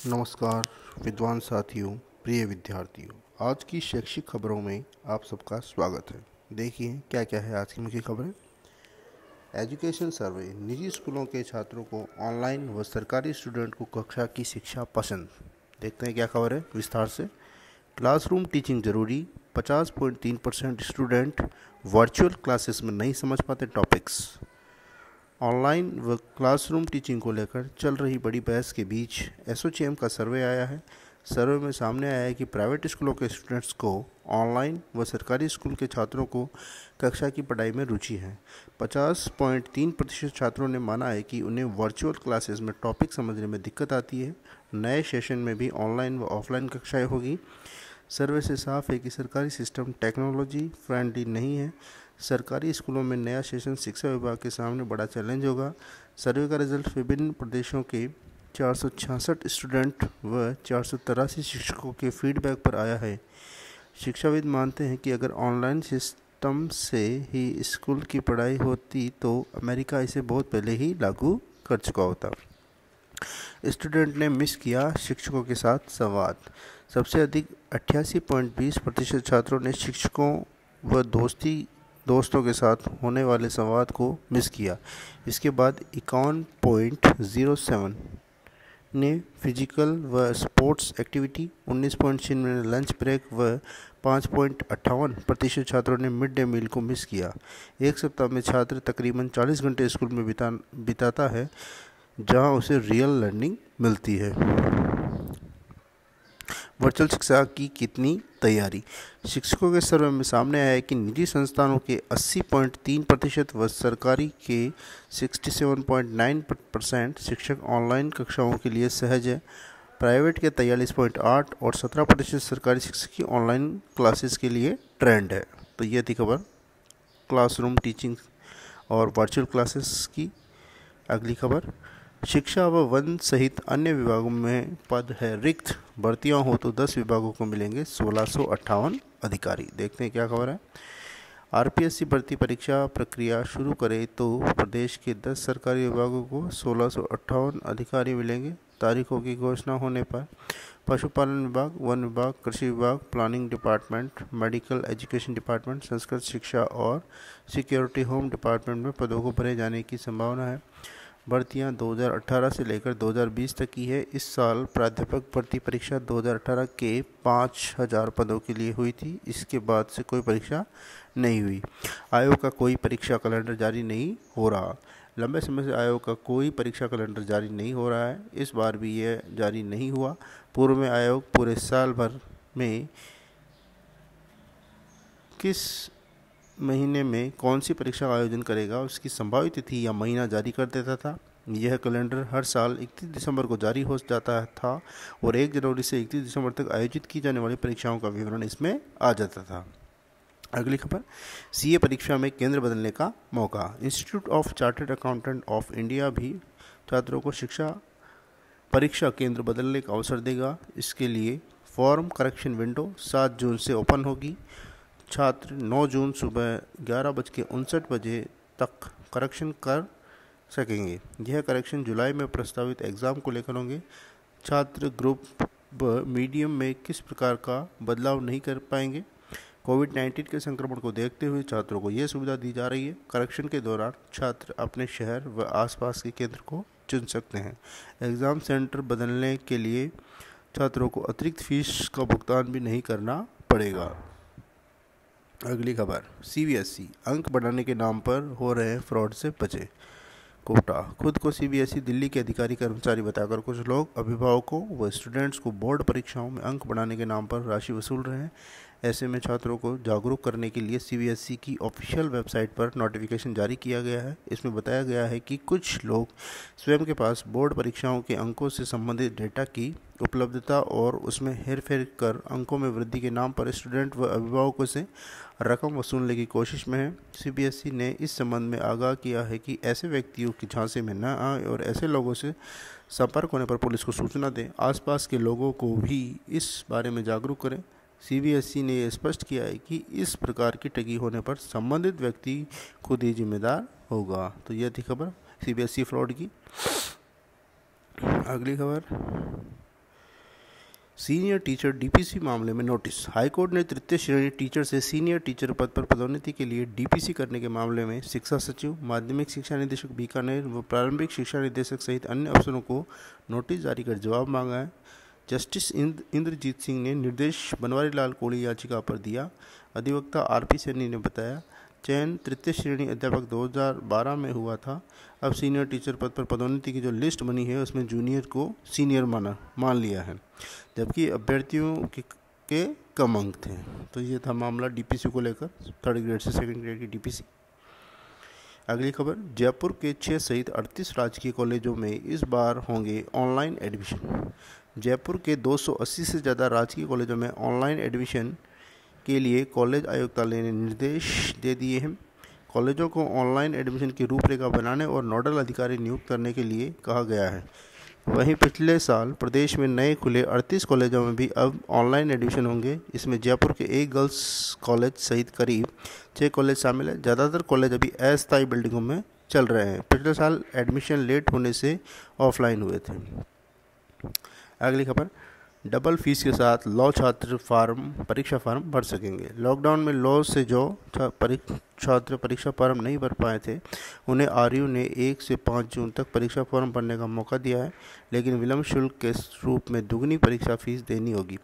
नमस्कार विद्वान साथियों, प्रिय विद्यार्थियों। आज की शैक्षिक खबरों में आप सबका स्वागत है। देखिए क्या क्या है आज की मुख्य खबरें। एजुकेशन सर्वे, निजी स्कूलों के छात्रों को ऑनलाइन व सरकारी स्टूडेंट को कक्षा की शिक्षा पसंद। देखते हैं क्या खबर है विस्तार से। क्लासरूम टीचिंग जरूरी, 50.3% स्टूडेंट वर्चुअल क्लासेस में नहीं समझ पाते टॉपिक्स। ऑनलाइन व क्लासरूम टीचिंग को लेकर चल रही बड़ी बहस के बीच एसोचैम का सर्वे आया है। सर्वे में सामने आया है कि प्राइवेट स्कूलों के स्टूडेंट्स को ऑनलाइन व सरकारी स्कूल के छात्रों को कक्षा की पढ़ाई में रुचि है। 50.3% छात्रों ने माना है कि उन्हें वर्चुअल क्लासेस में टॉपिक समझने में दिक्कत आती है। नए सेशन में भी ऑनलाइन व ऑफलाइन कक्षाएं होगी। सर्वे से साफ है कि सरकारी सिस्टम टेक्नोलॉजी फ्रेंडली नहीं है। सरकारी स्कूलों में नया सेशन शिक्षा विभाग के सामने बड़ा चैलेंज होगा। सर्वे का रिजल्ट विभिन्न प्रदेशों के 466 स्टूडेंट व 483 शिक्षकों के फीडबैक पर आया है। शिक्षाविद मानते हैं कि अगर ऑनलाइन सिस्टम से ही स्कूल की पढ़ाई होती तो अमेरिका इसे बहुत पहले ही लागू कर चुका होता। स्टूडेंट ने मिस किया शिक्षकों के साथ संवाद। सबसे अधिक 88.20% छात्रों ने शिक्षकों व दोस्तों के साथ होने वाले संवाद को मिस किया। इसके बाद 51.07 ने फिजिकल व स्पोर्ट्स एक्टिविटी, 19.6 ने लंच ब्रेक व 5.58% छात्रों ने मिड डे मील को मिस किया। एक सप्ताह में छात्र तकरीबन 40 घंटे स्कूल में बिताता है, जहां उसे रियल लर्निंग मिलती है। वर्चुअल शिक्षा की कितनी तैयारी। शिक्षकों के सर्वे में सामने आया है कि निजी संस्थानों के 80.3% व सरकारी के 67.9% शिक्षक ऑनलाइन कक्षाओं के लिए सहज है। प्राइवेट के 43.8 और 17% सरकारी शिक्षक की ऑनलाइन क्लासेस के लिए ट्रेंड है। तो ये थी खबर क्लासरूम टीचिंग और वर्चुअल क्लासेस की। अगली खबर, शिक्षा व वन सहित अन्य विभागों में पद है रिक्त, भर्तियां हो तो 10 विभागों को मिलेंगे 1658 अधिकारी। देखते हैं क्या खबर है। आरपीएससी भर्ती परीक्षा प्रक्रिया शुरू करे तो प्रदेश के 10 सरकारी विभागों को 1658 अधिकारी मिलेंगे। तारीखों की घोषणा होने पर पशुपालन विभाग, वन विभाग, कृषि विभाग, planning department, medical education department, Sanskrit शिक्षा और सिक्योरिटी होम डिपार्टमेंट में पदों को भरे जाने की संभावना है। भर्तियां 2018 से लेकर 2020 तक की है। इस साल प्राध्यापक भर्ती परीक्षा 2018 के 5000 पदों के लिए हुई थी। इसके बाद से कोई परीक्षा नहीं हुई। आयोग का कोई परीक्षा कैलेंडर जारी नहीं हो रहा। लंबे समय से आयोग का कोई परीक्षा कैलेंडर जारी नहीं हो रहा है। इस बार भी यह जारी नहीं हुआ। पूर्व में आयोग पूरे साल भर में किस महीने में कौन सी परीक्षा का आयोजन करेगा उसकी संभावित तिथि या महीना जारी कर देता था। यह कैलेंडर हर साल 31 दिसंबर को जारी हो जाता था और 1 जनवरी से 31 दिसंबर तक आयोजित की जाने वाली परीक्षाओं का विवरण इसमें आ जाता था। अगली खबर, सीए परीक्षा में केंद्र बदलने का मौका। Institute of chartered accountant of India भी छात्रों को परीक्षा केंद्र बदलने का अवसर देगा। इसके लिए फॉर्म करेक्शन विंडो 7 जून से ओपन होगी। छात्र 9 जून सुबह 11:59 तक करेक्शन कर सकेंगे। यह करेक्शन जुलाई में प्रस्तावित एग्ज़ाम को लेकर होंगे। छात्र ग्रुप मीडियम में किस प्रकार का बदलाव नहीं कर पाएंगे। कोविड-19 के संक्रमण को देखते हुए छात्रों को यह सुविधा दी जा रही है। करेक्शन के दौरान छात्र अपने शहर व आसपास के केंद्र को चुन सकते हैं। एग्ज़ाम सेंटर बदलने के लिए छात्रों को अतिरिक्त फीस का भुगतान भी नहीं करना पड़ेगा। अगली खबर, सीबीएसई अंक बढ़ाने के नाम पर हो रहे फ्रॉड से बचे। कोटा, खुद को सीबीएसई दिल्ली के अधिकारी कर्मचारी बताकर कुछ लोग अभिभावकों व स्टूडेंट्स को बोर्ड परीक्षाओं में अंक बढ़ाने के नाम पर राशि वसूल रहे हैं। ऐसे में छात्रों को जागरूक करने के लिए सीबीएसई की ऑफिशियल वेबसाइट पर नोटिफिकेशन जारी किया गया है। इसमें बताया गया है कि कुछ लोग स्वयं के पास बोर्ड परीक्षाओं के अंकों से संबंधित डेटा की उपलब्धता और उसमें हेरफेर कर अंकों में वृद्धि के नाम पर स्टूडेंट व अभिभावकों से रकम वसूलने की कोशिश में है। सीबीएसई ने इस संबंध में आगाह किया है कि ऐसे व्यक्तियों की झांसे में न आए और ऐसे लोगों से संपर्क होने पर पुलिस को सूचना दें। आसपास के लोगों को भी इस बारे में जागरूक करें। सीबीएसई ने यह स्पष्ट किया है कि इस प्रकार की ठगी होने पर संबंधित व्यक्ति खुद ही जिम्मेदार होगा। तो यह थी खबर सीबीएसई फ्रॉड की। अगली खबर, सीनियर टीचर डीपीसी मामले में नोटिस। हाईकोर्ट ने तृतीय श्रेणी टीचर से सीनियर टीचर पद पर पदोन्नति के लिए डीपीसी करने के मामले में शिक्षा सचिव, माध्यमिक शिक्षा निदेशक बीकानेर व प्रारंभिक शिक्षा निदेशक सहित अन्य अफसरों को नोटिस जारी कर जवाब मांगा है। जस्टिस इंद्रजीत सिंह ने निर्देश बनवारी लाल कोड़ी याचिका पर दिया। अधिवक्ता आरपी सैनी ने बताया, चयन तृतीय श्रेणी अध्यापक 2012 में हुआ था। अब सीनियर टीचर पद पर पदोन्नति की जो लिस्ट बनी है उसमें जूनियर को सीनियर मान लिया है, जबकि अभ्यर्थियों के कम अंक थे। तो ये था मामला डीपीसी को लेकर, थर्ड ग्रेड से सेकंड ग्रेड की डीपीसी। अगली खबर, जयपुर के 6 सहित 38 राजकीय कॉलेजों में इस बार होंगे ऑनलाइन एडमिशन। जयपुर के 280 से ज़्यादा राजकीय कॉलेजों में ऑनलाइन एडमिशन के लिए कॉलेज आयुक्तालय ने निर्देश दे दिए हैं। कॉलेजों को ऑनलाइन एडमिशन की रूपरेखा बनाने और नोडल अधिकारी नियुक्त करने के लिए कहा गया है। वहीं पिछले साल प्रदेश में नए खुले 38 कॉलेजों में भी अब ऑनलाइन एडमिशन होंगे। इसमें जयपुर के एक गर्ल्स कॉलेज सहित करीब 6 कॉलेज शामिल है। ज़्यादातर कॉलेज अभी अस्थायी बिल्डिंगों में चल रहे हैं। पिछले साल एडमिशन लेट होने से ऑफलाइन हुए थे। अगली खबर, डबल फीस के साथ लॉ छात्र परीक्षा फार्म भर सकेंगे। लॉकडाउन में लॉ से जो छात्र परीक्षा फार्म नहीं भर पाए थे, उन्हें आरयू ने 1 से 5 जून तक परीक्षा फार्म भरने का मौका दिया है, लेकिन विलम्ब शुल्क के रूप में दुगनी परीक्षा फीस देनी होगी।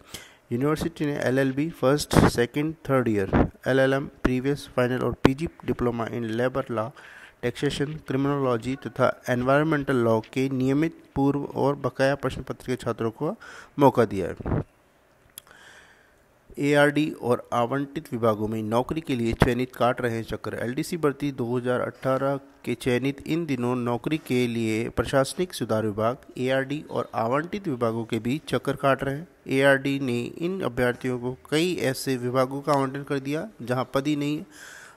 यूनिवर्सिटी ने LLB first, second, third year, LLM previous, final और PG diploma in labour law, taxation, criminology तथा एनवायरमेंटल लॉ के नियमित पूर्व और बकाया प्रश्न पत्र के छात्रों को मौका दिया है। एआरडी और आवंटित विभागों में नौकरी के लिए चयनित काट रहे हैं चक्कर। एलडीसी भर्ती 2018 के चयनित इन दिनों नौकरी के लिए प्रशासनिक सुधार विभाग, एआरडी और आवंटित विभागों के बीच चक्कर काट रहे हैं। एआरडी ने इन अभ्यर्थियों को कई ऐसे विभागों का आवंटन कर दिया जहां पद ही नहीं।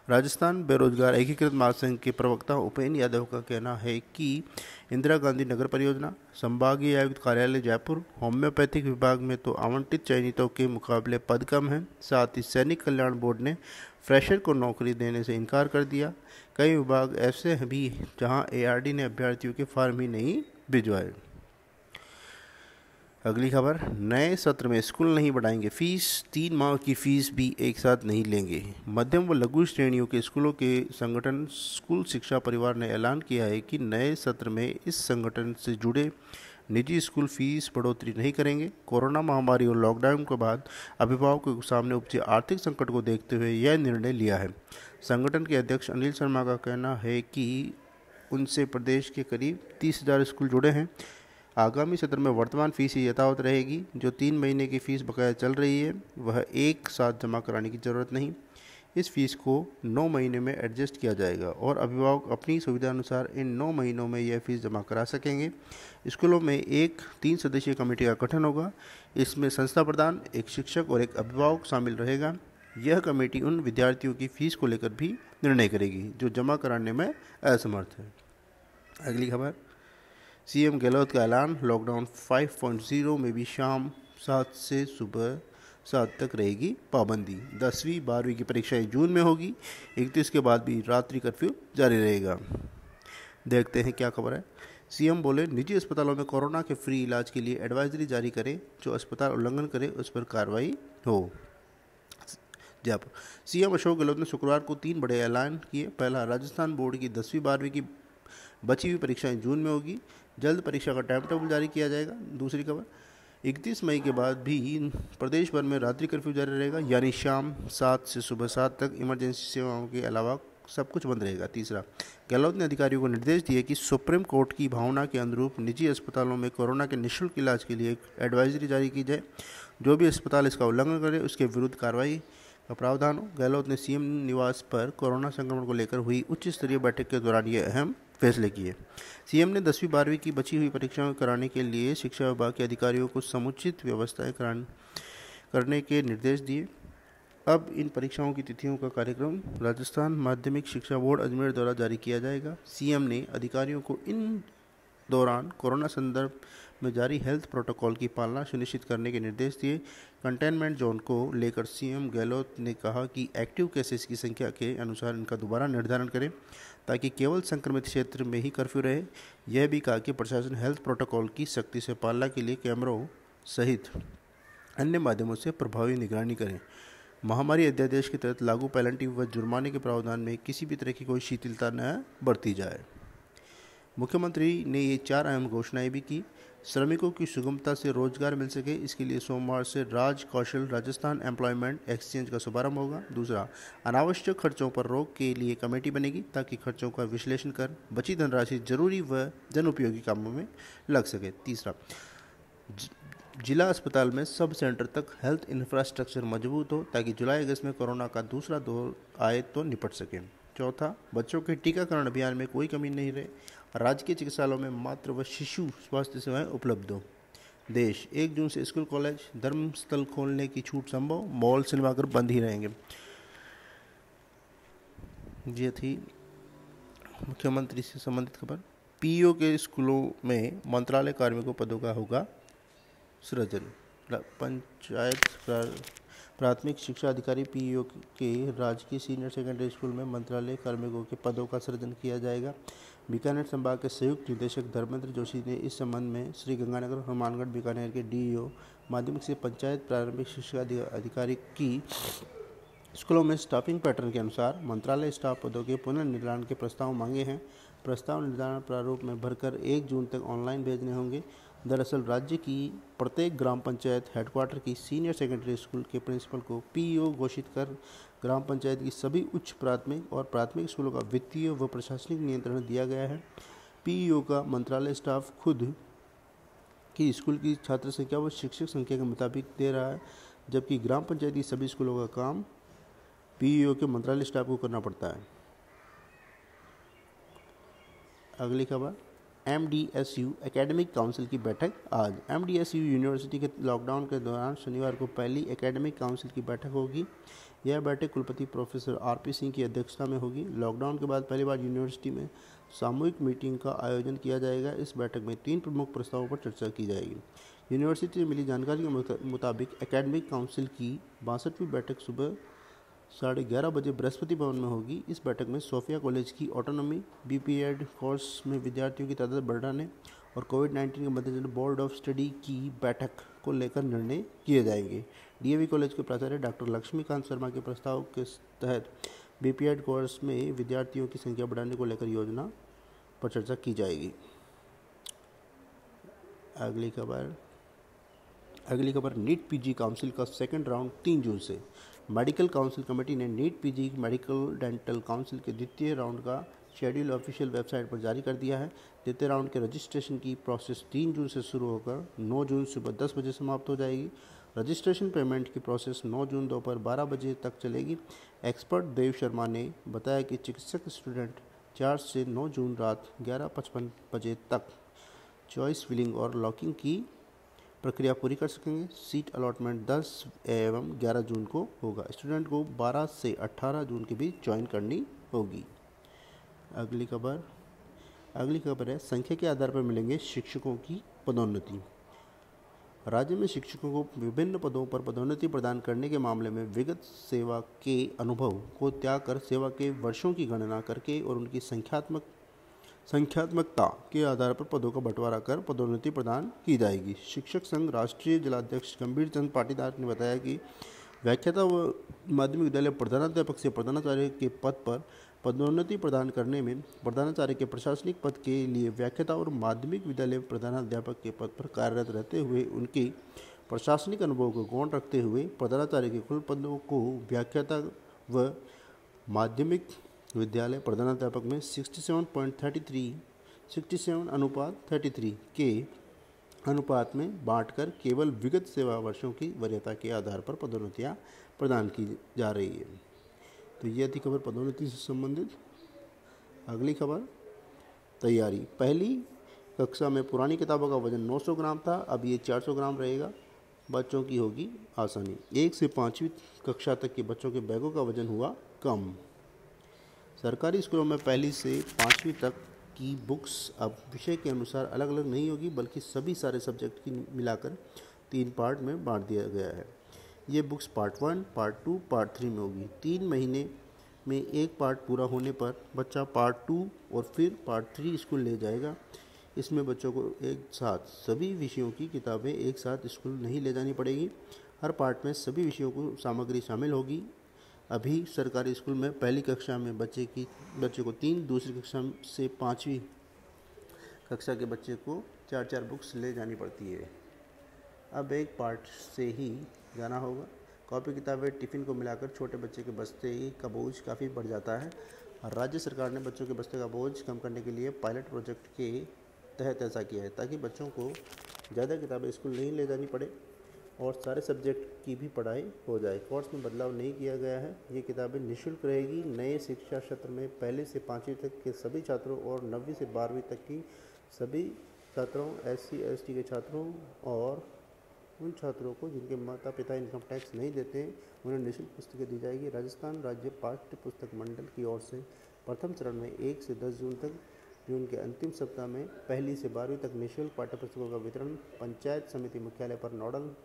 राजस्थान बेरोजगार एकीकृत महासंघ के प्रवक्ता उपेन्द्र यादव का कहना है कि इंदिरा गांधी नगर परियोजना, संभागीय आयुक्त कार्यालय जयपुर, होम्योपैथिक विभाग में तो आवंटित चयनितों के मुकाबले पद कम हैं। साथ ही सैनिक कल्याण बोर्ड ने फ्रेशर को नौकरी देने से इनकार कर दिया। कई विभाग ऐसे भी जहां एआरडी ने अभ्यर्थियों के फॉर्म ही नहीं भिजवाए। अगली खबर, नए सत्र में स्कूल नहीं बढ़ाएंगे फीस, 3 माह की फीस भी एक साथ नहीं लेंगे। मध्यम व लघु श्रेणियों के स्कूलों के संगठन स्कूल शिक्षा परिवार ने ऐलान किया है कि नए सत्र में इस संगठन से जुड़े निजी स्कूल फीस बढ़ोतरी नहीं करेंगे। कोरोना महामारी और लॉकडाउन के बाद अभिभावकों के सामने उपजे आर्थिक संकट को देखते हुए यह निर्णय लिया है। संगठन के अध्यक्ष अनिल शर्मा का कहना है कि उनसे प्रदेश के करीब 30,000 स्कूल जुड़े हैं। आगामी सत्र में वर्तमान फीस ही यथावत रहेगी। जो 3 महीने की फ़ीस बकाया चल रही है वह एक साथ जमा कराने की ज़रूरत नहीं। इस फीस को 9 महीने में एडजस्ट किया जाएगा और अभिभावक अपनी सुविधा अनुसार इन 9 महीनों में यह फीस जमा करा सकेंगे। स्कूलों में एक 3 सदस्यीय कमेटी का गठन होगा। इसमें संस्था प्रधान, एक शिक्षक और एक अभिभावक शामिल रहेगा। यह कमेटी उन विद्यार्थियों की फीस को लेकर भी निर्णय करेगी जो जमा कराने में असमर्थ है। अगली खबर, सीएम गहलोत का ऐलान, लॉकडाउन 5.0 में भी शाम 7 से सुबह 7 तक रहेगी पाबंदी। 10वीं 12वीं की परीक्षाएं जून में होगी। 31 के बाद भी रात्रि कर्फ्यू जारी रहेगा। देखते हैं क्या खबर है। सीएम बोले, निजी अस्पतालों में कोरोना के फ्री इलाज के लिए एडवाइजरी जारी करें, जो अस्पताल उल्लंघन करे उस पर कार्रवाई हो। जयपुर, सीएम अशोक गहलोत ने शुक्रवार को 3 बड़े ऐलान किए। पहला, राजस्थान बोर्ड की 10वीं 12वीं की बची हुई परीक्षाएं जून में होगी। जल्द परीक्षा का टाइम टेबल जारी किया जाएगा। दूसरी खबर, 31 मई के बाद भी प्रदेश भर में रात्रि कर्फ्यू जारी रहेगा, यानी शाम 7 से सुबह 7 तक इमरजेंसी सेवाओं के अलावा सब कुछ बंद रहेगा। तीसरा, गहलोत ने अधिकारियों को निर्देश दिए कि सुप्रीम कोर्ट की भावना के अनुरूप निजी अस्पतालों में कोरोना के निःशुल्क इलाज के लिए एक एडवाइजरी जारी की जाए। जो भी अस्पताल इसका उल्लंघन करे उसके विरुद्ध कार्रवाई का प्रावधान हो। गहलोत ने सीएम निवास पर कोरोना संक्रमण को लेकर हुई उच्च स्तरीय बैठक के दौरान ये अहम फैसले किए। सीएम ने 10वीं 12वीं की बची हुई परीक्षाएं कराने के लिए शिक्षा विभाग के अधिकारियों को समुचित व्यवस्थाएं करने के निर्देश दिए। अब इन परीक्षाओं की तिथियों का कार्यक्रम राजस्थान माध्यमिक शिक्षा बोर्ड अजमेर द्वारा जारी किया जाएगा। सीएम ने अधिकारियों को इन दौरान कोरोना संदर्भ में जारी हेल्थ प्रोटोकॉल की पालना सुनिश्चित करने के निर्देश दिए। कंटेनमेंट जोन को लेकर सीएम गहलोत ने कहा कि एक्टिव केसेस की संख्या के अनुसार इनका दोबारा निर्धारण करें ताकि केवल संक्रमित क्षेत्र में ही कर्फ्यू रहे। यह भी कहा कि प्रशासन हेल्थ प्रोटोकॉल की सख्ती से पालना के लिए कैमरों सहित अन्य माध्यमों से प्रभावी निगरानी करें। महामारी अध्यादेश के तहत लागू पेनल्टी व जुर्माने के प्रावधान में किसी भी तरह की कोई शिथिलता न बरती जाए। मुख्यमंत्री ने ये 4 अहम घोषणाएं भी की। श्रमिकों की सुगमता से रोजगार मिल सके, इसके लिए सोमवार से राज कौशल राजस्थान एम्प्लॉयमेंट एक्सचेंज का शुभारंभ होगा। दूसरा, अनावश्यक खर्चों पर रोक के लिए कमेटी बनेगी ताकि खर्चों का विश्लेषण कर बची धनराशि जरूरी व जनउपयोगी कामों में लग सके। तीसरा, जिला अस्पताल में सब सेंटर तक हेल्थ इंफ्रास्ट्रक्चर मजबूत हो ताकि जुलाई अगस्त में कोरोना का दूसरा दौर आए तो निपट सके। चौथा, बच्चों के टीकाकरण अभियान में कोई कमी नहीं रहे, राजकीय चिकित्सालयों में मातृ व शिशु स्वास्थ्य सेवाएं उपलब्ध हो। देश 1 जून से स्कूल कॉलेज धर्मस्थल खोलने की छूट संभव, मॉल सिनेमाघर बंद ही रहेंगे। ये थी मुख्यमंत्री से संबंधित खबर। पीईओ के स्कूलों में मंत्रालय कार्मिकों पदों का होगा सृजन। पंचायत प्राथमिक शिक्षा अधिकारी पीईओ के राजकीय सीनियर सेकेंडरी स्कूल में मंत्रालय कार्मिकों के पदों का सृजन किया जाएगा। बीकानेर संभाग के संयुक्त निदेशक धर्मेंद्र जोशी ने इस संबंध में श्री गंगानगर हनुमानगढ़ बीकानेर के डीईओ माध्यमिक से पंचायत प्रारंभिक शिक्षा अधिकारी की स्कूलों में स्टाफिंग पैटर्न के अनुसार मंत्रालय स्टाफ पदों के पुनर्निर्धारण के प्रस्ताव मांगे हैं। प्रस्ताव निर्धारण प्रारूप में भरकर 1 जून तक ऑनलाइन भेजने होंगे। दरअसल राज्य की प्रत्येक ग्राम पंचायत हेडक्वार्टर की सीनियर सेकेंडरी स्कूल के प्रिंसिपल को पीईओ घोषित कर ग्राम पंचायत की सभी उच्च प्राथमिक और प्राथमिक स्कूलों का वित्तीय व प्रशासनिक नियंत्रण दिया गया है। पीईओ का मंत्रालय स्टाफ खुद की स्कूल की छात्र संख्या व शिक्षक संख्या के मुताबिक दे रहा है, जबकि ग्राम पंचायत की सभी स्कूलों का काम पीईओ के मंत्रालय स्टाफ को करना पड़ता है। अगली खबर, एमडीएसयू एकेडमिक काउंसिल की बैठक आज। एमडीएसयू यूनिवर्सिटी के लॉकडाउन के दौरान शनिवार को पहली एकेडमिक काउंसिल की बैठक होगी। यह बैठक कुलपति प्रोफेसर आरपी सिंह की अध्यक्षता में होगी। लॉकडाउन के बाद पहली बार यूनिवर्सिटी में सामूहिक मीटिंग का आयोजन किया जाएगा। इस बैठक में 3 प्रमुख प्रस्तावों पर चर्चा की जाएगी। यूनिवर्सिटी से मिली जानकारी के मुताबिक एकेडमिक काउंसिल की 62वीं बैठक सुबह 11:30 बजे बृहस्पति भवन में होगी। इस बैठक में सोफिया कॉलेज की ऑटोनॉमी, बीपीएड कोर्स में विद्यार्थियों की तादाद बढ़ाने और कोविड-19 के मद्देनजर बोर्ड ऑफ स्टडी की बैठक को लेकर निर्णय किए जाएंगे। डीएवी कॉलेज के प्राचार्य डॉक्टर लक्ष्मीकांत शर्मा के प्रस्ताव के तहत बीपीएड कोर्स में विद्यार्थियों की संख्या बढ़ाने को लेकर योजना पर चर्चा की जाएगी। अगली खबर, नीट पीजी काउंसिल का सेकंड राउंड 3 जून से। मेडिकल काउंसिल कमेटी ने NEET PG medical dental council के द्वितीय राउंड का शेड्यूल ऑफिशियल वेबसाइट पर जारी कर दिया है। द्वितीय राउंड के रजिस्ट्रेशन की प्रोसेस 3 जून से शुरू होकर 9 जून सुबह 10 बजे समाप्त हो जाएगी। रजिस्ट्रेशन पेमेंट की प्रोसेस 9 जून दोपहर 12 बजे तक चलेगी। एक्सपर्ट देव शर्मा ने बताया कि चिकित्सक स्टूडेंट 4 से 9 जून रात 11:55 बजे तक चॉइस फिलिंग और लॉकिंग की प्रक्रिया पूरी कर सकेंगे। सीट अलॉटमेंट 10 एवं 11 जून को होगा। स्टूडेंट को 12 से 18 जून के बीच ज्वाइन करनी होगी। अगली खबर है, संख्या के आधार पर मिलेंगे शिक्षकों की पदोन्नति। राज्य में शिक्षकों को विभिन्न पदों पर पदोन्नति प्रदान करने के मामले में विगत सेवा के अनुभव को त्याग कर सेवा के वर्षों की गणना करके और उनकी संख्यात्मकता के आधार पर पदों का बंटवारा कर पदोन्नति प्रदान की जाएगी। शिक्षक संघ राष्ट्रीय जिलाध्यक्ष गंभीर चंद पाटीदार ने बताया कि व्याख्याता व माध्यमिक विद्यालय प्रधानाध्यापक से प्रधानाचार्य के पद पर पदोन्नति प्रदान करने में प्रधानाचार्य के प्रशासनिक पद के लिए व्याख्याता और माध्यमिक विद्यालय प्रधानाध्यापक के पद पर कार्यरत रहते हुए उनके प्रशासनिक अनुभव को गौण रखते हुए प्रधानाचार्य के कुल पदों को व्याख्याता व माध्यमिक विद्यालय प्रधानाध्यापक में 67:33 के अनुपात में बांटकर केवल विगत सेवा वर्षों की वरीयता के आधार पर पदोन्नतियां प्रदान की जा रही है। तो यह थी खबर पदोन्नति से संबंधित। अगली खबर, तैयारी। पहली कक्षा में पुरानी किताबों का वजन 900 ग्राम था, अब ये 400 ग्राम रहेगा। बच्चों की होगी आसानी। 1 से 5वीं कक्षा तक के बच्चों के बैगों का वजन हुआ कम। सरकारी स्कूलों में पहली से 5वीं तक की बुक्स अब विषय के अनुसार अलग अलग नहीं होगी, बल्कि सभी सारे सब्जेक्ट की मिलाकर 3 पार्ट में बांट दिया गया है। ये बुक्स पार्ट 1, पार्ट 2, पार्ट 3 में होगी। 3 महीने में एक पार्ट पूरा होने पर बच्चा पार्ट 2 और फिर पार्ट 3 स्कूल ले जाएगा। इसमें बच्चों को एक साथ सभी विषयों की किताबें एक साथ स्कूल नहीं ले जानी पड़ेगी। हर पार्ट में सभी विषयों को सामग्री शामिल होगी। अभी सरकारी स्कूल में पहली कक्षा में बच्चे को 3, दूसरी कक्षा से 5वीं कक्षा के बच्चे को 4 बुक्स ले जानी पड़ती है। अब एक पार्ट से ही जाना होगा। कॉपी किताबें टिफ़िन को मिलाकर छोटे बच्चे के बस्ते का बोझ काफ़ी बढ़ जाता है। और राज्य सरकार ने बच्चों के बस्ते का बोझ कम करने के लिए पायलट प्रोजेक्ट के तहत ऐसा किया है, ताकि बच्चों को ज़्यादा किताबें स्कूल नहीं ले जानी पड़े और सारे सब्जेक्ट की भी पढ़ाई हो जाए। कोर्स में बदलाव नहीं किया गया है। ये किताबें निःशुल्क रहेगी। नए शिक्षा सत्र में पहले से 5वीं तक के सभी छात्रों और 9वीं से 12वीं तक की सभी छात्रों, SC ST के छात्रों और उन छात्रों को जिनके माता पिता इनकम टैक्स नहीं देते हैं, उन्हें निःशुल्क पुस्तकें दी जाएगी। राजस्थान राज्य पाठ्य पुस्तक मंडल की ओर से प्रथम चरण में 1 से 10 जून तक, जून के अंतिम सप्ताह में 1 से 12वीं तक निःशुल्क पाठ्य पुस्तकों का वितरण पंचायत समिति मुख्यालय पर नोडल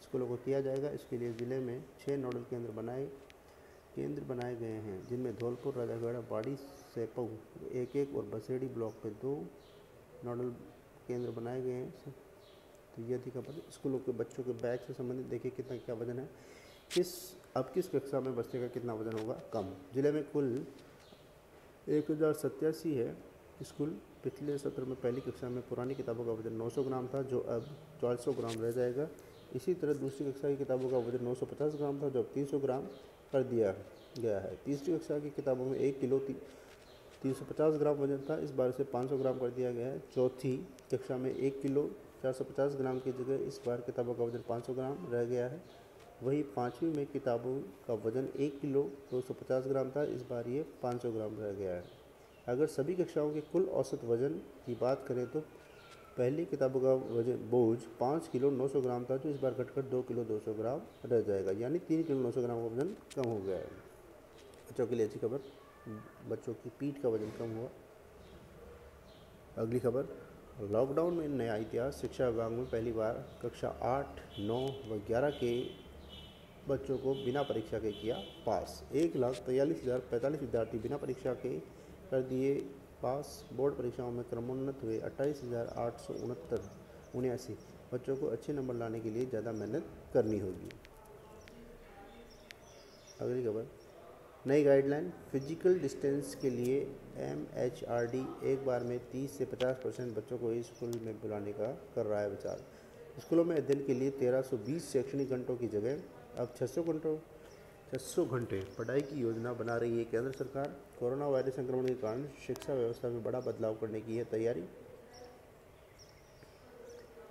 स्कूलों को किया जाएगा। इसके लिए ज़िले में 6 नोडल केंद्र बनाए गए हैं, जिनमें धौलपुर, राजागढ़, बाड़ी, सैपऊ 1 और बसेड़ी ब्लॉक में 2 नोडल केंद्र बनाए गए हैं। तो यह थी खबर। स्कूलों के बच्चों के बैग से संबंधित देखिए कितना क्या वजन है, किस कक्षा में बच्चे का कितना वजन होगा कम। जिले में कुल 1087 है स्कूल। पिछले सत्र में पहली कक्षा में पुरानी किताबों का वजन 900 ग्राम था, जो अब 400 ग्राम रह जाएगा। इसी तरह दूसरी कक्षा की किताबों का वजन 950 ग्राम था, जो अब 300 ग्राम कर दिया गया है। तीसरी कक्षा की किताबों में 1 किलो 350 ग्राम वजन था, इस बार से 500 ग्राम कर दिया गया है। चौथी कक्षा में 1 किलो 450 ग्राम की जगह इस बार किताबों का वजन 500 ग्राम रह गया है। वहीं 5वीं में किताबों का वजन 1 किलो 250 ग्राम था, इस बार ये 500 ग्राम रह गया है। अगर सभी कक्षाओं के कुल औसत वजन की बात करें तो पहली किताबों का वजन बोझ 5 किलो 900 ग्राम था, जो इस बार घटकर 2 किलो 200 ग्राम रह जाएगा, यानी 3 किलो 900 ग्राम का वजन कम हो गया है। बच्चों के लिए अच्छी खबर, बच्चों की पीठ का वजन कम हुआ। अगली खबर, लॉकडाउन में नया इतिहास। शिक्षा विभाग में पहली बार कक्षा 8, 9 व 11 के बच्चों को बिना परीक्षा के किया पास। 1,43,045 विद्यार्थी बिना परीक्षा के कर दिए पास। बोर्ड परीक्षाओं में क्रमोन्नत हुए 28,869 बच्चों को अच्छे नंबर लाने के लिए ज़्यादा मेहनत करनी होगी। अगली खबर, नई गाइडलाइन। फिजिकल डिस्टेंस के लिए MHRD एक बार में 30 से 50% बच्चों को स्कूल में बुलाने का कर रहा है विचार। स्कूलों में अध्ययन के लिए 1320 शैक्षणिक घंटों की जगह अब 600 घंटे पढ़ाई की योजना बना रही है केंद्र सरकार। कोरोना वायरस संक्रमण के कारण शिक्षा व्यवस्था में बड़ा बदलाव करने की है तैयारी।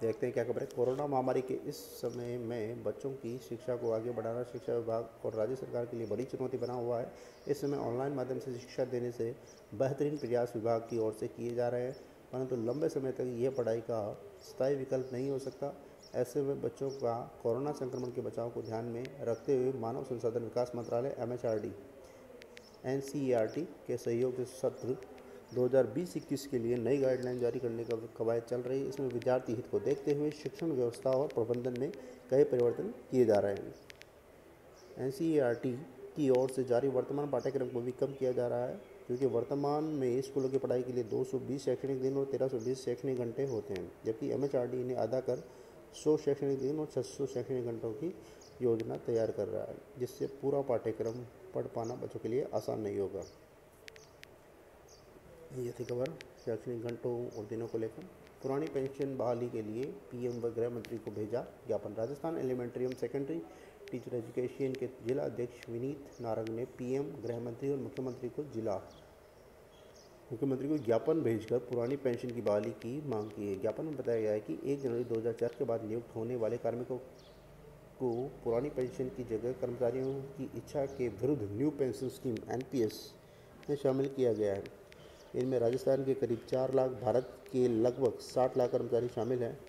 देखते हैं क्या खबर है। कोरोना महामारी के इस समय में बच्चों की शिक्षा को आगे बढ़ाना शिक्षा विभाग और राज्य सरकार के लिए बड़ी चुनौती बना हुआ है। इस समय ऑनलाइन माध्यम से शिक्षा देने से बेहतरीन प्रयास विभाग की ओर से किए जा रहे हैं, परंतु लंबे समय तक यह पढ़ाई का स्थायी विकल्प नहीं हो सकता। ऐसे में बच्चों का कोरोना संक्रमण के बचाव को ध्यान में रखते हुए मानव संसाधन विकास मंत्रालय MHRD NCERT के सहयोग से सत्र 2020-21 के लिए नई गाइडलाइन जारी करने का कवायद चल रही है। इसमें विद्यार्थी हित को देखते हुए शिक्षण व्यवस्था और प्रबंधन में कई परिवर्तन किए जा रहे हैं। NCERT की ओर से जारी वर्तमान पाठ्यक्रम को भी कम किया जा रहा है, क्योंकि वर्तमान में स्कूलों की पढ़ाई के लिए 220 शैक्षणिक दिन और 1320 शैक्षणिक घंटे होते हैं, जबकि MHRD इन्हें आधा कर 100 शैक्षणिक दिन और 600 शैक्षणिक घंटों की योजना तैयार कर रहा है, जिससे पूरा पाठ्यक्रम पढ़ पाना बच्चों के लिए आसान नहीं होगा। ये थी खबर शैक्षणिक घंटों और दिनों को लेकर। पुरानी पेंशन बहाली के लिए PM व गृह मंत्री को भेजा ज्ञापन। राजस्थान एलिमेंट्री एवं सेकेंडरी टीचर एजुकेशन के जिला अध्यक्ष विनीत नारंग ने PM, गृह मंत्री और मुख्यमंत्री को ज्ञापन भेजकर पुरानी पेंशन की बहाली की मांग की है। ज्ञापन में बताया गया है कि 1 जनवरी 2004 के बाद नियुक्त होने वाले कार्मिकों को पुरानी पेंशन की जगह कर्मचारियों की इच्छा के विरुद्ध न्यू पेंशन स्कीम NPS में शामिल किया गया है। इनमें राजस्थान के करीब 4 लाख, भारत के लगभग 60 लाख कर्मचारी शामिल हैं।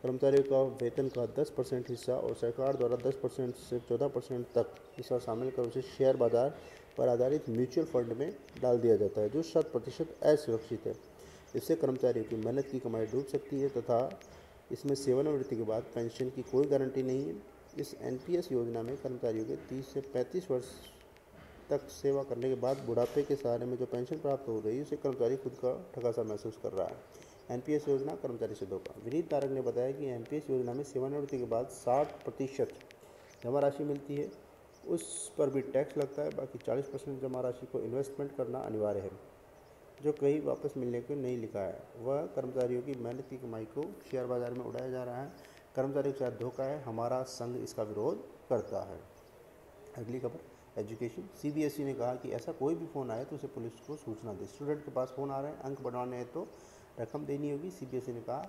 कर्मचारियों का वेतन का 10% हिस्सा और सरकार द्वारा 10% से 14% तक हिस्सा शामिल कर उसे शेयर बाजार पर आधारित म्यूचुअल फंड में डाल दिया जाता है, जो 100% असुरक्षित है। इससे कर्मचारियों की मेहनत की कमाई डूब सकती है तथा इसमें सेवानिवृत्ति के बाद पेंशन की कोई गारंटी नहीं है। इस NPS योजना में कर्मचारियों के 30 से 35 वर्ष तक सेवा करने के बाद बुढ़ापे के सहारे में जो पेंशन प्राप्त हो रही है, उसे कर्मचारी खुद का ठगा सा महसूस कर रहा है। एनपीएस योजना कर्मचारी से धोखा। विनीत नारंग ने बताया कि एनपीएस योजना में सेवानिवृत्ति के बाद 60% जमा राशि मिलती है, उस पर भी टैक्स लगता है। बाकी 40% जमा राशि को इन्वेस्टमेंट करना अनिवार्य है, जो कहीं वापस मिलने को नहीं लिखा है। वह कर्मचारियों की मेहनत की कमाई को शेयर बाजार में उड़ाया जा रहा है। कर्मचारियों के साथ धोखा है, हमारा संघ इसका विरोध करता है। अगली खबर, एजुकेशन। सीबीएसई ने कहा कि ऐसा कोई भी फ़ोन आए तो उसे पुलिस को सूचना दे। स्टूडेंट के पास फ़ोन आ रहे हैं, अंक बढ़वाने हैं तो रकम देनी होगी। सीबीएसई ने कहा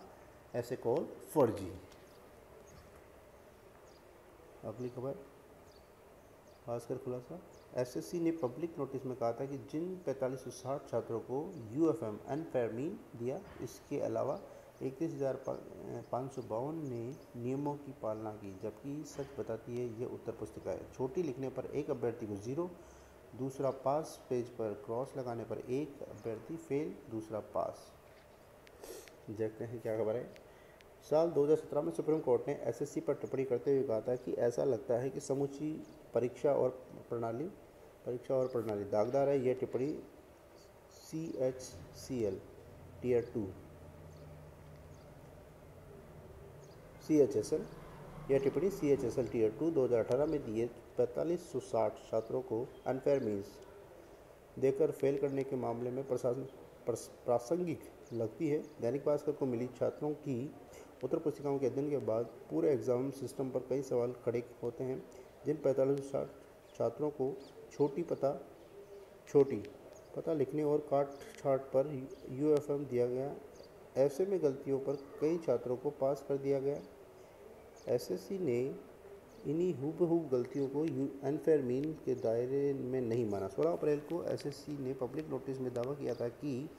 ऐसे कॉल फर्जी। अगली खबर, खासकर खुलासा। एसएससी ने पब्लिक नोटिस में कहा था कि जिन 4560 छात्रों को यूएफएम एनफेरमीन दिया, इसके अलावा 31,552 ने नियमों की पालना की, जबकि सच बताती है ये उत्तर पुस्तिका है। छोटी लिखने पर एक अभ्यर्थी को 0, दूसरा पास, पेज पर क्रॉस लगाने पर एक अभ्यर्थी फेल, दूसरा पास। देखते हैं क्या खबर है। साल 2017 में सुप्रीम कोर्ट ने एसएससी पर टिप्पणी करते हुए कहा था कि ऐसा लगता है कि समूची परीक्षा और प्रणाली दागदार है। यह टिप्पणी CHCL टीयर 2 CHSL यह टिप्पणी CHSL टीयर 2 2018 में दिए 4560 छात्रों को अनफेयर मीन्स देकर फेल करने के मामले में प्रासंगिक लगती है। दैनिक भास्कर को मिली छात्रों की उत्तर पुस्तिकाओं के अध्ययन के बाद पूरे एग्जाम सिस्टम पर कई सवाल खड़े होते हैं। जिन 4560 छात्रों को छोटी पता लिखने और काट छाट पर यूएफएम दिया गया, ऐसे में गलतियों पर कई छात्रों को पास कर दिया गया। एसएससी ने इन्हीं हूबहू गलतियों को अनफेयर मीन के दायरे में नहीं माना। 16 अप्रैल को एसएससी ने पब्लिक नोटिस में दावा किया था कि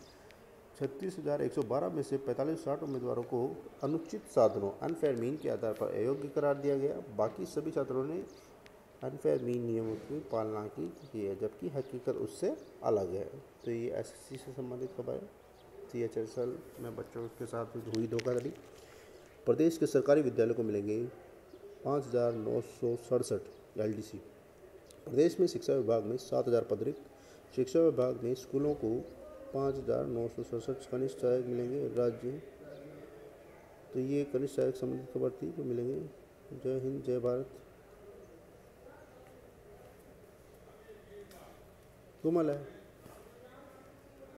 36,112 में से 4560 उम्मीदवारों को अनुचित साधनों अनफेयर मीन के आधार पर अयोग्य करार दिया गया। बाकी सभी छात्रों ने अनफेयर मीन नियमों की पालना की है, जबकि हकीकत उससे अलग है। तो ये एसएससी से संबंधित खबर है। CHSL में बच्चों के साथ हुई धोखाधड़ी। प्रदेश के सरकारी विद्यालयों को मिलेंगे 5,967 LDC। प्रदेश में शिक्षा विभाग में 7,000 पद रिक्त। शिक्षा विभाग में स्कूलों को 5,967 कनिष्ठ सहायक मिलेंगे। राज्य, तो ये कनिष्ठ सहायक संबंधित खबर थी जो मिलेंगे। जय हिंद, जय भारत। कोमल है।